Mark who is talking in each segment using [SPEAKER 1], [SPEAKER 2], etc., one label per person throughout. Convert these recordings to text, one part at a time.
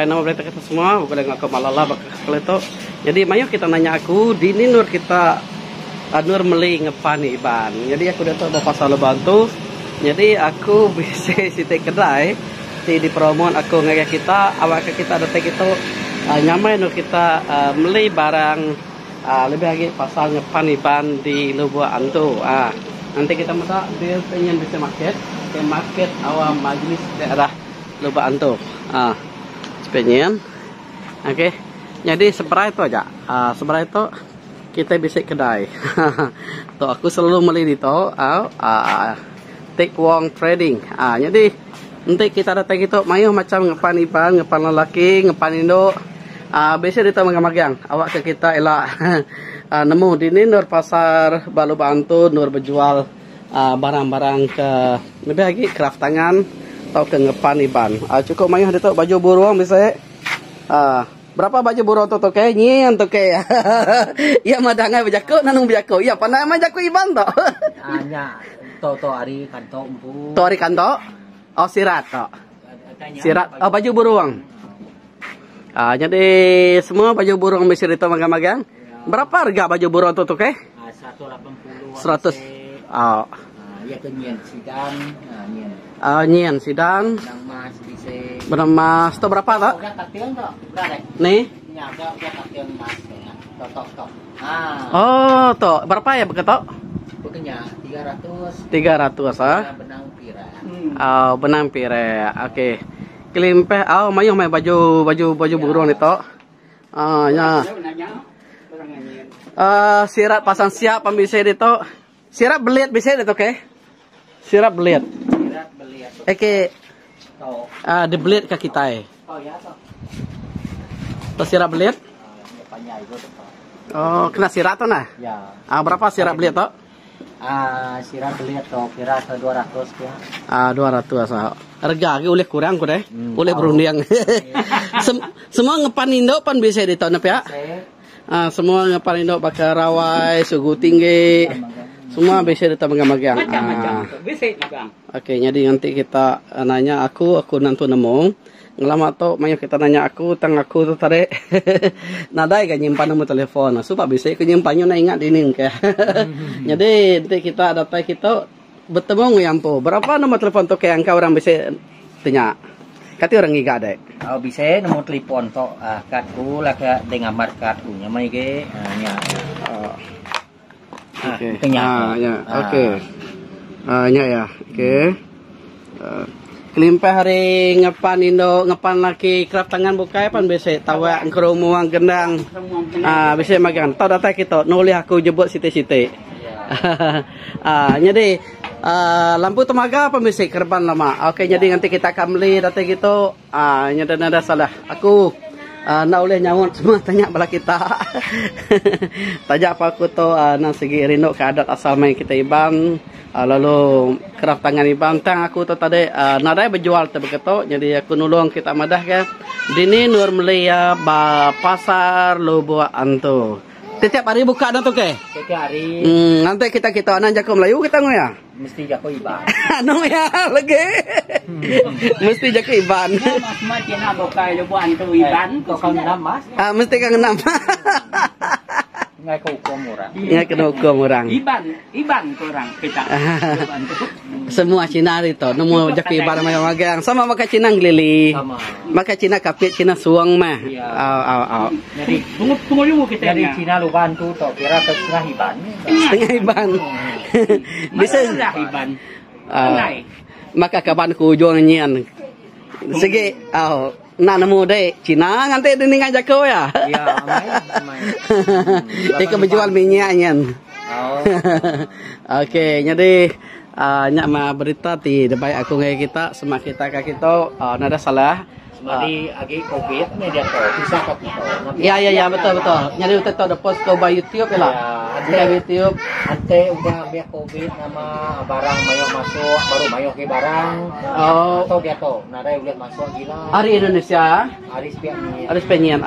[SPEAKER 1] nama berita kita semua, bukan dengan aku malala bakal itu. Jadi mayo kita nanya aku di Nur kita Nur meli ngepani ban. Jadi aku datang ke pasar Lebantu. Jadi aku bisa siti kedai di promon aku ngaya kita awak kita datang itu nyamai Nur kita meli barang lebih lagi pasal ngepani ban di Lubuk Antu. Nanti kita masak dia pengen bisa market awam majlis daerah Lubuk Antu. Pengen. Oke. Jadi seberapa itu aja. Seberapa itu kita bisa kedai. Tuh aku selalu beli di to. Take Wong Trading. Jadi nanti kita datang itu mayo macam ngepan iban, ngepan lelaki, ngepan indo. Biasa di magang-magang. Awak ke kita elak nemu di Nur pasar Balu Bantu Nur berjual barang-barang ke lebih lagi craft tangan atau ke ngepan iban. Cukup mayo di baju burung bisa. Berapa baju burung tu kayak nyen tu kayak. Ya madangai bejako nanung bejako. Ya pandai majaku iban tu.
[SPEAKER 2] Nya to ari kanto empu.
[SPEAKER 1] To ari kanto. Oh sirat to. Sirat baju burung. Jadi semua baju burung bisa di magang-magang. Berapa harga baju burung tu kayak? 180. 100. Ya ke nyen sidang, nyen. Nyen sidang. Benang mas bisa. Benang mas tu berapa tak? Nih? Ya, udah mas. Tok. Oh, tu berapa ya begitu? Bukannya 300. 300 benang pire. Benang pire. Oke. Kelimpeh mayo main baju burung itu. Ya. Sirat pasang siap pembisa itu. Sirat belit bisa itu ke? Sirat belit. Oke. Dibelit ke kita Oh ya toh. Sirat belit? Oh, kena sirat tuh nah? Ya. Berapa sirat belit toh? Sirat belit toh kira ke 200 ya. 200 harga oleh kurang deh. Oleh berunding. Semua ngepan Indo pan bisa di tahun ya? Semua ngepan Indo pakai rawai, sugu tinggi. Semua bisa kita magang-magang. Oke, jadi nanti kita nanya aku nanti nemu. Ngelama tuh, mayo kita nanya aku tuh tadi. Nadai kan nyimpan nomor telepon. Supaya bisa aku nyimpannya na ingat ini kayak. Jadi nanti kita data kita bertemu nguyampo. Berapa nomor telepon tuh kayak angka orang bisa tanya. Kati orang iga deh.
[SPEAKER 2] Bisa nomor telepon tuh kartu lah ke dengan mark kartunya mai ke nya.
[SPEAKER 1] Oke. Oke. Ya. Oke. Kelimpah hari ngepan Indo, ngepan laki craft tangan bukai pan bisa tawa kerumuang gendang. Bisa magang. Tahu data kita, nulis aku jebut siti-siti. Jadi lampu temaga apa bisa kerban lama. Oke, jadi nanti kita akan beli data gitu. Nyada salah. Aku nak boleh nyawut semua tanya bala kita. Tanya apa aku tu nang segi rindu ke adat asal main kita iban. Lalu craft tangan iban tang aku tu tadi nadai berjual tu begitu. Jadi aku nulung kita madah ke dini Nur Melia pasar Lubuk Antu. Setiap hari buka dan tu ke?
[SPEAKER 2] Setiap hari.
[SPEAKER 1] Nanti kita anak jago Melayu kita ngoya.
[SPEAKER 2] Mesti jago iban.
[SPEAKER 1] Anu ya lagi. Mesti jago iban.
[SPEAKER 2] Mas cina buka Lubuk Antu iban. Kau kang nama?
[SPEAKER 1] Mesti kang nama.
[SPEAKER 2] Ngai ke hukum orang.
[SPEAKER 1] Ngai ke hukum orang.
[SPEAKER 2] Iban orang kita.
[SPEAKER 1] Semua Cina itu, nemu jago iban magang. Sama maka Cina ngelili. Sama. Maka Cina kapit Cina suang mah.
[SPEAKER 2] Jadi tunggu dulu kita. Jadi Cina Lubuk Antu tu kira ke setengah iban.
[SPEAKER 1] Setengah iban. Bisa
[SPEAKER 2] iban.
[SPEAKER 1] Maka kapan ku jual nyian. Segi nak nemu deh Cina nganti dini ngajak kau ya. Iya, main. Ika menjual minyaknya. Oke, jadi nyak ma berita ti debai aku ngaya kita semak kita kita nada salah.
[SPEAKER 2] Semadi agi Covid ni dia tu bisa kok kita.
[SPEAKER 1] Ya betul. Jadi kita tahu ada post ke YouTube ya lah. Di YouTube.
[SPEAKER 2] Ante udah biar Covid nama barang mayo masuk baru mayo ke barang. Atau dia tu nada udah masuk gila.
[SPEAKER 1] Hari Indonesia. Hari Spanian.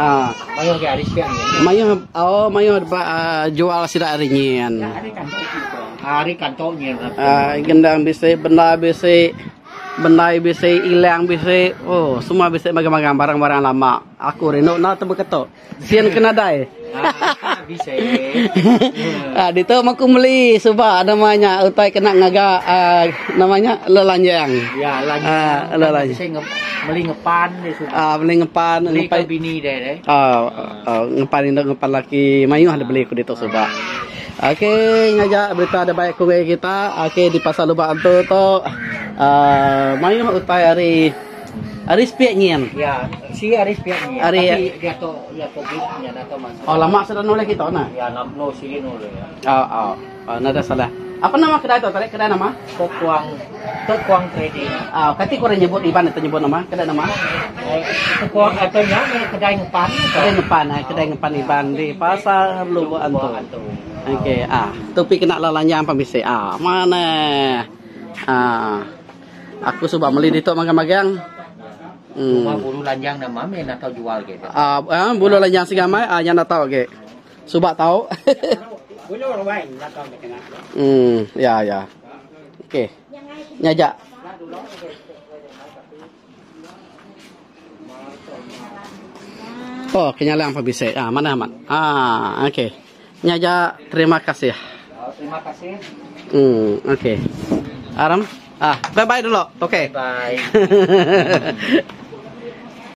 [SPEAKER 2] Mayo ke hari Spanian.
[SPEAKER 1] Mayo jual sida hari nyian.
[SPEAKER 2] Hari kantornya.
[SPEAKER 1] Gendang bisa benda bisa benda bisa hilang bisa semua bisa magang-magang barang-barang lama aku reno na temu ketok sian kena dai
[SPEAKER 2] bisa
[SPEAKER 1] dito aku beli coba namanya utai kena ngaga namanya lelanjang
[SPEAKER 2] ya lanjang
[SPEAKER 1] lelanjang
[SPEAKER 2] bisa beli ngepan deh
[SPEAKER 1] beli ngepan
[SPEAKER 2] bini deh
[SPEAKER 1] ngepan laki mayu ada beli aku dito coba. Oke, ngajak berita ada baik kue kita. Oke, di pasar Lubang tu mayu utai hari spiaknya.
[SPEAKER 2] Ya, si hari spiaknya. Tapi dia tu COVID-nya atau masuk.
[SPEAKER 1] Oh, lama sudah noleh kita nah.
[SPEAKER 2] Ya, no sini noleh ya.
[SPEAKER 1] Nada salah. Apa nama kedai tu? Kedai nama?
[SPEAKER 2] Tekuang Trading.
[SPEAKER 1] Kati korang nyebut Iban itu nyebut nama kedai nama?
[SPEAKER 2] Tekuang ataunya kedai ngepan.
[SPEAKER 1] Kedai ngepan Iban di pasar Lubang tu. Oke, topi kena lalanya apa bisa? Mana? Aku coba beli di tok magang-magang.
[SPEAKER 2] Cuma bulu lanjang nama me nak tahu jual gitu.
[SPEAKER 1] Bulu lanjang segala yang nak tahu ke. Coba tahu.
[SPEAKER 2] Bulu orang lain nak tahu kena.
[SPEAKER 1] Ya. Oke. Nyajak. Oh, kenyalang apa bisa? Mana aman? Oke. Nyaja, terima kasih.
[SPEAKER 2] Terima kasih.
[SPEAKER 1] Oke. Aram, bye bye dulu. Oke.
[SPEAKER 2] Bye.